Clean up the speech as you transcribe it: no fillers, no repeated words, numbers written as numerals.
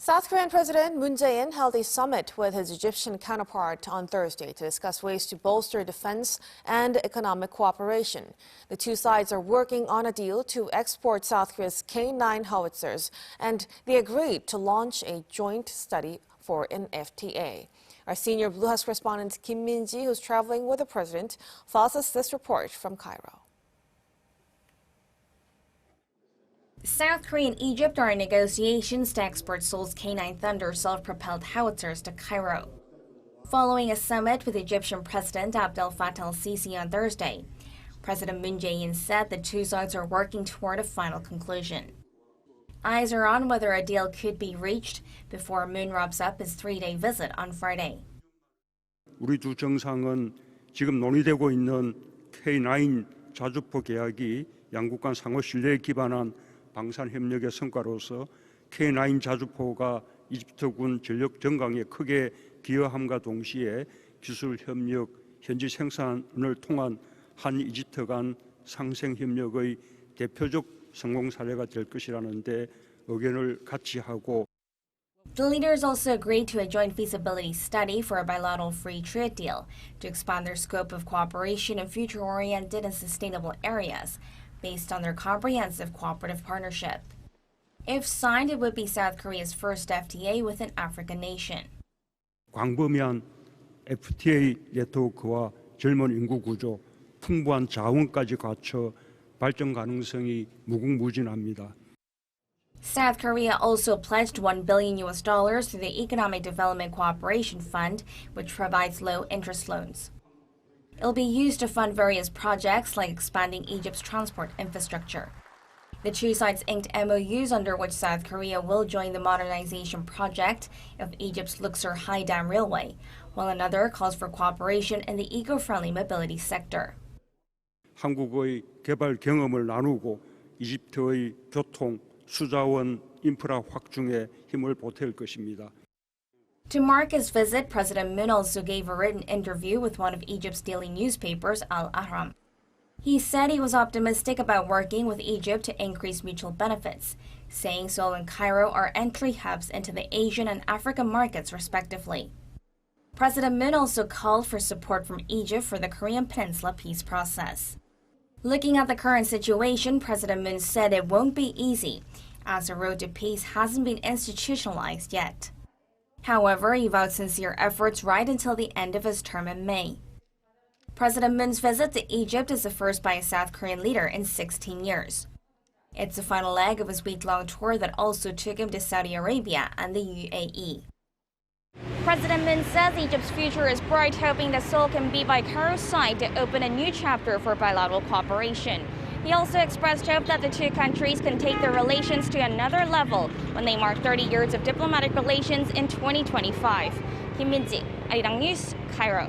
South Korean President Moon Jae-in held a summit with his Egyptian counterpart on Thursday to discuss ways to bolster defense and economic cooperation. The two sides are working on a deal to export South Korea's K-9 howitzers, and they agreed to launch a joint study for an FTA. Our senior Blue House correspondent Kim Min-ji, who's traveling with the president, follows us this report from Cairo. South Korea and Egypt are in negotiations to export Seoul's K-9 Thunder self-propelled howitzers to Cairo. Following a summit with Egyptian President Abdel Fattah El-Sisi on Thursday, President Moon Jae-in said the two sides are working toward a final conclusion. Eyes are on whether a deal could be reached before Moon wraps up his three-day visit on Friday. 우리 두 정상은 지금 논의되고 있는 K-9 자주포 계약이 양국 간 상호 신뢰에 기반한 방산 협력의 성과로서 K-9 자주포가 이집트군 전력 정강에 크게 기여함과 동시에 기술 협력, 현지 생산을 통한 한-이집트 간 상생 협력의 대표적 성공 사례가 될 것이라는 데 의견을 같이 하고. The leaders also agreed to a joint feasibility study for a bilateral free trade deal to expand their scope of cooperation in future-oriented and sustainable areas, based on their comprehensive cooperative partnership. If signed, it would be South Korea's first FTA with an African nation. 광범위한 FTA 네트워크와 젊은 인구 구조, 풍부한 자원까지 갖춰 발전 가능성이 무궁무진합니다. South Korea also pledged $1 billion through the Economic Development Cooperation Fund, which provides low-interest loans. It'll be used to fund various projects like expanding Egypt's transport infrastructure. The two sides inked MOUs under which South Korea will join the modernization project of Egypt's Luxor High Dam Railway, while another calls for cooperation in the eco-friendly mobility sector. 한국의 개발 경험을 나누고 이집트의 교통, 수자원, 인프라 확충에 힘을 보탤 것입니다. To mark his visit, President Moon also gave a written interview with one of Egypt's daily newspapers, Arirang. He said he was optimistic about working with Egypt to increase mutual benefits, saying Seoul and Cairo are entry hubs into the Asian and African markets, respectively. President Moon also called for support from Egypt for the Korean Peninsula peace process. Looking at the current situation, President Moon said it won't be easy, as the road to peace hasn't been institutionalized yet. However, he vowed sincere efforts right until the end of his term in May. President Moon's visit to Egypt is the first by a South Korean leader in 16 years. It's the final leg of his week-long tour that also took him to Saudi Arabia and the UAE. President Moon says Egypt's future is bright, hoping that Seoul can be by Cairo's side to open a new chapter for bilateral cooperation. He also expressed hope that the two countries can take their relations to another level when they mark 30 years of diplomatic relations in 2025. Kim Min-ji, Arirang News, Cairo.